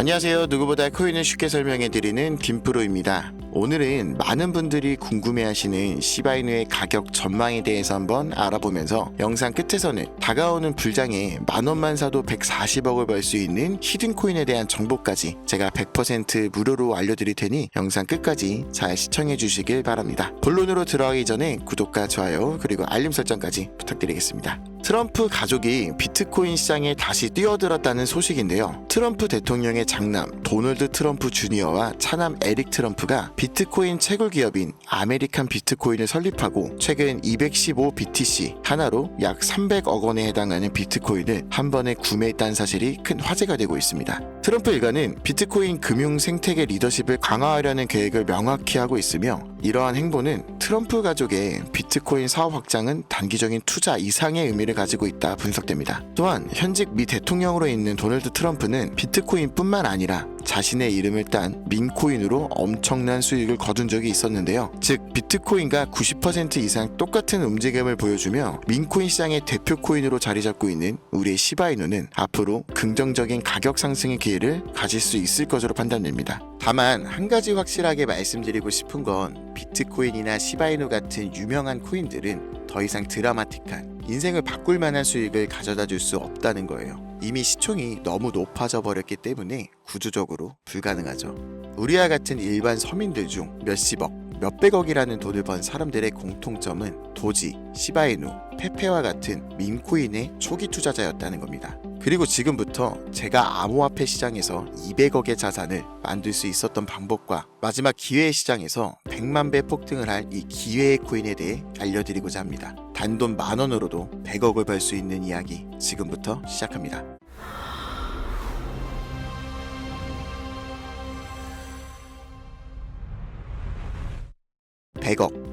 안녕하세요. 누구보다 코인을 쉽게 설명해드리는 김프로입니다. 오늘은 많은 분들이 궁금해하시는 시바이누의 가격 전망에 대해서 한번 알아보면서 영상 끝에서는 다가오는 불장에 만원만 사도 140억을 벌 수 있는 히든코인에 대한 정보까지 제가 100% 무료로 알려드릴 테니 영상 끝까지 잘 시청해 주시길 바랍니다. 본론으로 들어가기 전에 구독과 좋아요 그리고 알림 설정까지 부탁드리겠습니다. 트럼프 가족이 비트코인 시장에 다시 뛰어들었다는 소식인데요. 트럼프 대통령의 장남 도널드 트럼프 주니어와 차남 에릭 트럼프가 비트코인 채굴 기업인 아메리칸 비트코인을 설립하고 최근 215 BTC 하나로 약 300억 원에 해당하는 비트코인을 한 번에 구매했다는 사실이 큰 화제가 되고 있습니다. 트럼프 일가는 비트코인 금융 생태계 리더십을 강화하려는 계획을 명확히 하고 있으며 이러한 행보는 트럼프 가족의 비트코인 사업 확장은 단기적인 투자 이상의 의미를 가지고 있다 분석됩니다. 또한 현직 미 대통령으로 있는 도널드 트럼프는 비트코인뿐만 아니라 자신의 이름을 딴 민코인으로 엄청난 수익을 거둔 적이 있었는데요. 즉 비트코인과 90% 이상 똑같은 움직임을 보여주며 민코인 시장의 대표 코인으로 자리 잡고 있는 우리의 시바이누는 앞으로 긍정적인 가격 상승의 기회를 가질 수 있을 것으로 판단됩니다. 다만 한 가지 확실하게 말씀드리고 싶은 건 비트코인이나 시바이누 같은 유명한 코인들은 더 이상 드라마틱한 인생을 바꿀 만한 수익을 가져다 줄 수 없다는 거예요. 이미 시총이 너무 높아져 버렸기 때문에 구조적으로 불가능하죠. 우리와 같은 일반 서민들 중 몇십억, 몇백억이라는 돈을 번 사람들의 공통점은 도지, 시바이누, 페페와 같은 밈코인의 초기 투자자였다는 겁니다. 그리고 지금부터 제가 암호화폐 시장에서 200억의 자산을 만들 수 있었던 방법과 마지막 기회의 시장에서 100만 배 폭등을 할 이 기회의 코인에 대해 알려드리고자 합니다. 단돈 만원으로도 100억을 벌 수 있는 이야기 지금부터 시작합니다.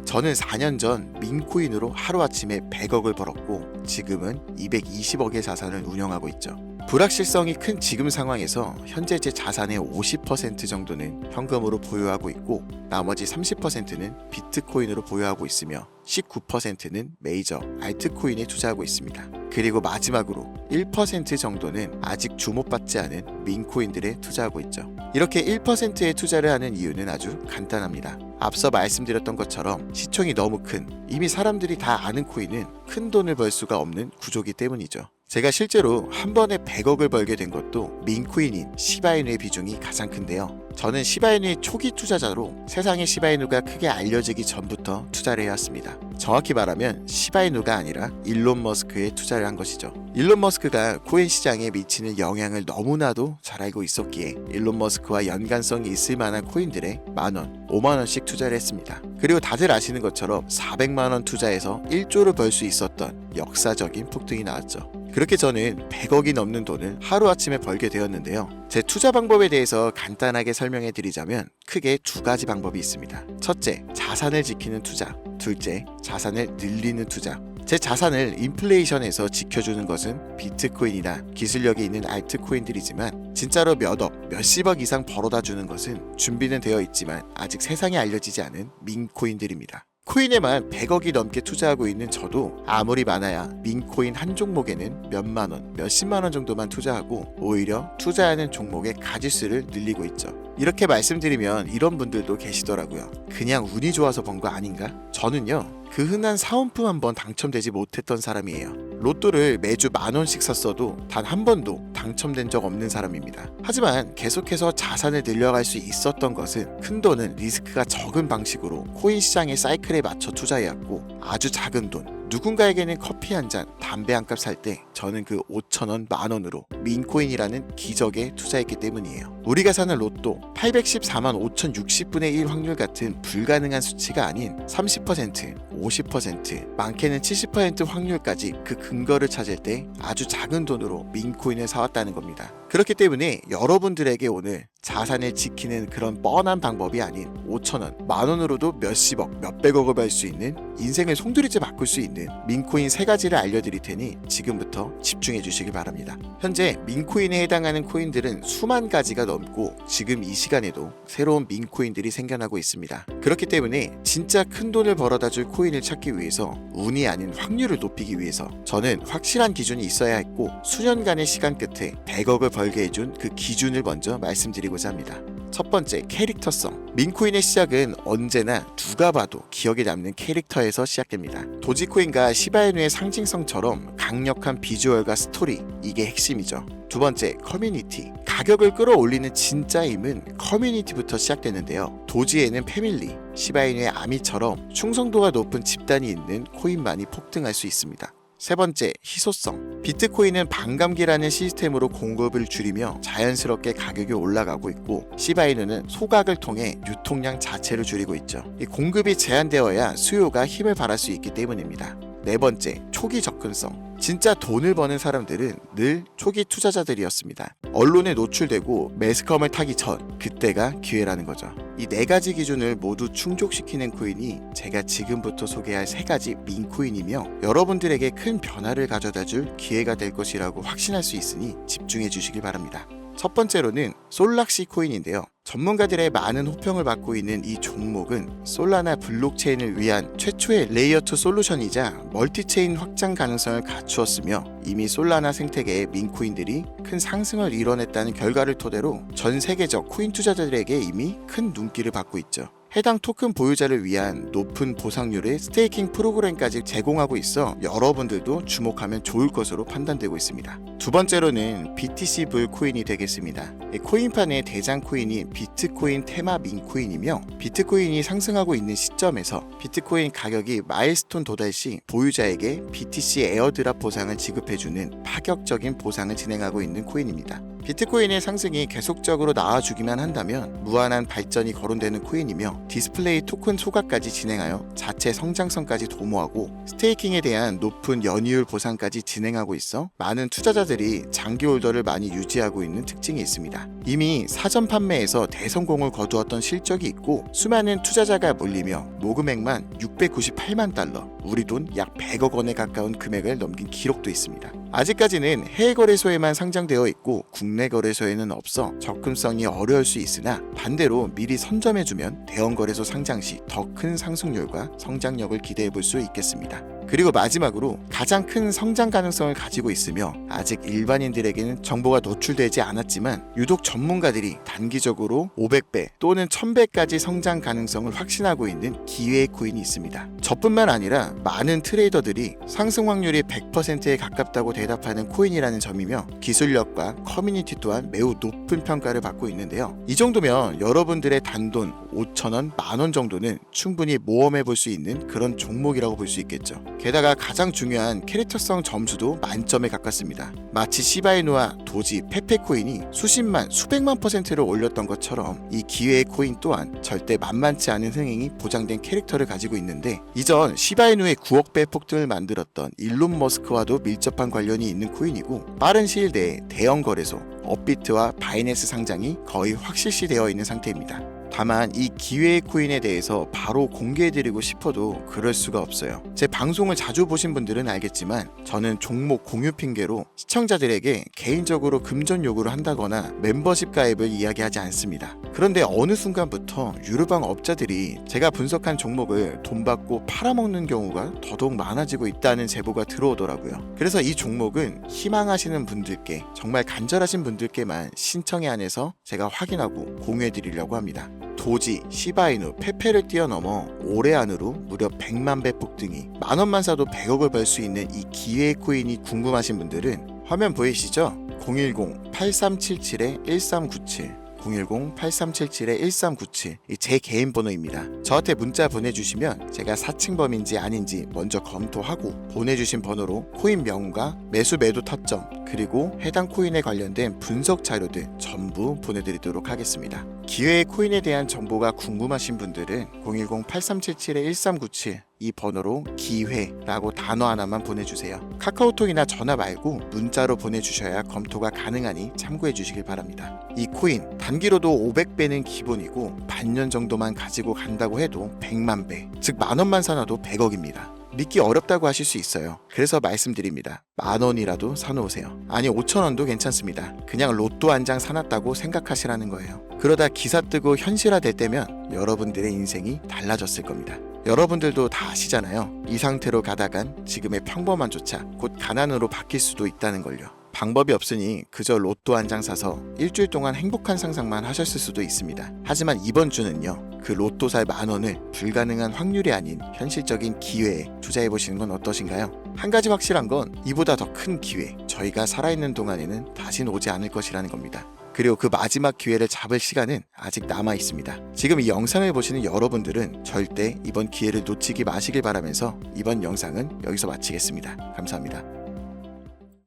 저는 4년 전 민코인으로 하루아침에 100억을 벌었고 지금은 220억의 자산을 운영하고 있죠. 불확실성이 큰 지금 상황에서 현재 제 자산의 50% 정도는 현금으로 보유하고 있고 나머지 30%는 비트코인으로 보유하고 있으며 19%는 메이저 알트코인에 투자하고 있습니다. 그리고 마지막으로 1% 정도는 아직 주목받지 않은 민코인들에 투자하고 있죠. 이렇게 1%의 투자를 하는 이유는 아주 간단합니다. 앞서 말씀드렸던 것처럼 시총이 너무 큰 이미 사람들이 다 아는 코인은 큰 돈을 벌 수가 없는 구조기 때문이죠. 제가 실제로 한 번에 100억을 벌게 된 것도 민코인인 시바이누의 비중이 가장 큰데요. 저는 시바이누의 초기 투자자로 세상의 시바이누가 크게 알려지기 전부터 투자를 해왔습니다. 정확히 말하면 시바이누가 아니라 일론 머스크에 투자를 한 것이죠. 일론 머스크가 코인 시장에 미치는 영향을 너무나도 잘 알고 있었기에 일론 머스크와 연관성이 있을 만한 코인들에 만원, 5만원씩 투자를 했습니다. 그리고 다들 아시는 것처럼 400만원 투자해서 1조를 벌 수 있었던 역사적인 폭등이 나왔죠. 그렇게 저는 100억이 넘는 돈을 하루아침에 벌게 되었는데요. 제 투자 방법에 대해서 간단하게 설명해 드리자면 크게 두 가지 방법이 있습니다. 첫째, 자산을 지키는 투자. 둘째, 자산을 늘리는 투자. 제 자산을 인플레이션에서 지켜주는 것은 비트코인이나 기술력이 있는 알트코인들이지만 진짜로 몇억, 몇십억 이상 벌어다 주는 것은 준비는 되어 있지만 아직 세상에 알려지지 않은 민코인들입니다. 코인에만 100억이 넘게 투자하고 있는 저도 아무리 많아야 민코인 한 종목에는 몇만원, 몇십만원 정도만 투자하고 오히려 투자하는 종목의 가지수를 늘리고 있죠. 이렇게 말씀드리면 이런 분들도 계시더라고요. 그냥 운이 좋아서 번 거 아닌가? 저는요, 그 흔한 사은품 한 번 당첨되지 못했던 사람이에요. 로또를 매주 만원씩 샀어도 단 한 번도 당첨된 적 없는 사람입니다. 하지만 계속해서 자산을 늘려갈 수 있었던 것은 큰 돈은 리스크가 적은 방식으로 코인 시장의 사이클에 맞춰 투자해왔고 아주 작은 돈, 누군가에게는 커피 한 잔, 담배 한 값 살 때 저는 그 5천원, 만원으로 민코인이라는 기적에 투자했기 때문이에요. 우리가 사는 로또 814만 5060분의 1 확률 같은 불가능한 수치가 아닌 30%, 50%, 많게는 70% 확률까지 그 근거를 찾을 때 아주 작은 돈으로 민코인을 사왔다는 겁니다. 그렇기 때문에 여러분들에게 오늘 자산을 지키는 그런 뻔한 방법이 아닌 5,000원, 만원으로도 몇십억, 몇백억을 벌 수 있는 인생을 송두리째 바꿀 수 있는 민코인 3가지를 알려드릴 테니 지금부터 집중해 주시길 바랍니다. 현재 민코인에 해당하는 코인들은 수만 가지가 넘고 지금 이 시간에도 새로운 민코인들이 생겨나고 있습니다. 그렇기 때문에 진짜 큰 돈을 벌어다 줄 코인을 찾기 위해서 운이 아닌 확률을 높이기 위해서 저는 확실한 기준이 있어야 했고 수년간의 시간 끝에 100억을 벌게 해준 그 기준을 먼저 말씀드리고자 합니다. 첫 번째, 캐릭터성. 민코인의 시작은 언제나 누가 봐도 기억에 남는 캐릭터에서 시작됩니다. 도지코인과 시바이누의 상징성처럼 강력한 비주얼과 스토리, 이게 핵심이죠. 두 번째, 커뮤니티. 가격을 끌어올리는 진짜 힘은 커뮤니티부터 시작되는데요. 도지에는 패밀리, 시바이누의 아미처럼 충성도가 높은 집단이 있는 코인만이 폭등할 수 있습니다. 세 번째, 희소성. 비트코인은 반감기라는 시스템으로 공급을 줄이며 자연스럽게 가격이 올라가고 있고 시바이누는 소각을 통해 유통량 자체를 줄이고 있죠. 이 공급이 제한되어야 수요가 힘을 발할 수 있기 때문입니다. 네 번째, 초기 접근성. 진짜 돈을 버는 사람들은 늘 초기 투자자들이었습니다. 언론에 노출되고 매스컴을 타기 전, 그때가 기회라는 거죠. 이 4가지 기준을 모두 충족시키는 코인이 제가 지금부터 소개할 3가지 민코인이며 여러분들에게 큰 변화를 가져다줄 기회가 될 것이라고 확신할 수 있으니 집중해 주시길 바랍니다. 첫 번째로는 솔락시 코인인데요. 전문가들의 많은 호평을 받고 있는 이 종목은 솔라나 블록체인을 위한 최초의 레이어2 솔루션이자 멀티체인 확장 가능성을 갖추었으며 이미 솔라나 생태계의 민코인들이 큰 상승을 이뤄냈다는 결과를 토대로 전 세계적 코인 투자자들에게 이미 큰 눈길을 받고 있죠. 해당 토큰 보유자를 위한 높은 보상률의 스테이킹 프로그램까지 제공하고 있어 여러분들도 주목하면 좋을 것으로 판단되고 있습니다. 두 번째로는 BTC 불 코인이 되겠습니다. 코인판의 대장 코인이 비트코인 테마 민코인이며 비트코인이 상승하고 있는 시점에서 비트코인 가격이 마일스톤 도달 시 보유자에게 BTC 에어드랍 보상을 지급해주는 파격적인 보상을 진행하고 있는 코인입니다. 비트코인의 상승이 계속적으로 나와주기만 한다면 무한한 발전이 거론되는 코인이며 디스플레이 토큰 소각까지 진행하여 자체 성장성까지 도모하고 스테이킹에 대한 높은 연이율 보상까지 진행하고 있어 많은 투자자들이 장기 홀더를 많이 유지하고 있는 특징이 있습니다. 이미 사전 판매에서 대성공을 거두었던 실적이 있고 수많은 투자자가 몰리며 모금액만 698만 달러, 우리 돈 약 100억 원에 가까운 금액을 넘긴 기록도 있습니다. 아직까지는 해외 거래소에만 상장되어 있고 국내 거래소에는 없어 접근성이 어려울 수 있으나 반대로 미리 선점해주면 대형 거래소 상장 시 더 큰 상승률과 성장력을 기대해 볼 수 있겠습니다. 그리고 마지막으로 가장 큰 성장 가능성을 가지고 있으며 아직 일반인들에게는 정보가 노출되지 않았지만 유독 전문가들이 단기적으로 500배 또는 1000배까지 성장 가능성을 확신하고 있는 기회의 코인이 있습니다. 저뿐만 아니라 많은 트레이더들이 상승 확률이 100%에 가깝다고 대답하는 코인이라는 점이며 기술력과 커뮤니티 또한 매우 높은 평가를 받고 있는데요. 이 정도면 여러분들의 단돈 5,000원, 만원 정도는 충분히 모험해 볼 수 있는 그런 종목이라고 볼 수 있겠죠. 게다가 가장 중요한 캐릭터성 점수도 만점에 가깝습니다. 마치 시바이누와 도지, 페페코인이 수십만, 수백만 %를 올렸던 것처럼 이 기회의 코인 또한 절대 만만치 않은 흥행이 보장된 캐릭터를 가지고 있는데 이전 시바이누의 9억 배 폭등을 만들었던 일론 머스크와도 밀접한 관련이 있는 코인이고 빠른 시일 내에 대형 거래소, 업비트와 바이낸스 상장이 거의 확실시되어 있는 상태입니다. 다만 이 기회의 코인에 대해서 바로 공개해드리고 싶어도 그럴 수가 없어요. 제 방송을 자주 보신 분들은 알겠지만 저는 종목 공유 핑계로 시청자들에게 개인적으로 금전 요구를 한다거나 멤버십 가입을 이야기하지 않습니다. 그런데 어느 순간부터 유료방 업자들이 제가 분석한 종목을 돈 받고 팔아먹는 경우가 더더욱 많아지고 있다는 제보가 들어오더라고요. 그래서 이 종목은 희망하시는 분들께, 정말 간절하신 분들께만 신청에 한해서 제가 확인하고 공유해드리려고 합니다. 도지, 시바이누, 페페를 뛰어넘어 올해 안으로 무려 100만 배 폭등이 만원만 사도 100억을 벌 수 있는 이 기회의 코인이 궁금하신 분들은 화면 보이시죠? 010-8377-1397 010-8377-1397 제 개인 번호입니다. 저한테 문자 보내주시면 제가 사칭범인지 아닌지 먼저 검토하고 보내주신 번호로 코인 명과 매수 매도 타점 그리고 해당 코인에 관련된 분석 자료들 전부 보내드리도록 하겠습니다. 기회의 코인에 대한 정보가 궁금하신 분들은 010-8377-1397 이 번호로 기회라고 단어 하나만 보내주세요. 카카오톡이나 전화 말고 문자로 보내주셔야 검토가 가능하니 참고해 주시길 바랍니다. 이 코인 단기로도 500배는 기본이고 반년 정도만 가지고 간다고 해도 100만 배, 즉 만원만 사놔도 100억입니다. 믿기 어렵다고 하실 수 있어요. 그래서 말씀드립니다. 10,000원이라도 사놓으세요. 아니 5,000원도 괜찮습니다. 그냥 로또 한 장 사놨다고 생각하시라는 거예요. 그러다 기사 뜨고 현실화될 때면 여러분들의 인생이 달라졌을 겁니다. 여러분들도 다 아시잖아요. 이 상태로 가다간 지금의 평범함조차 곧 가난으로 바뀔 수도 있다는 걸요. 방법이 없으니 그저 로또 한 장 사서 일주일 동안 행복한 상상만 하셨을 수도 있습니다. 하지만 이번 주는요, 그 로또 살 10,000원을 불가능한 확률이 아닌 현실적인 기회에 투자해보시는 건 어떠신가요? 한 가지 확실한 건 이보다 더 큰 기회, 저희가 살아있는 동안에는 다신 오지 않을 것이라는 겁니다. 그리고 그 마지막 기회를 잡을 시간은 아직 남아 있습니다. 지금 이 영상을 보시는 여러분들은 절대 이번 기회를 놓치지 마시길 바라면서 이번 영상은 여기서 마치겠습니다. 감사합니다.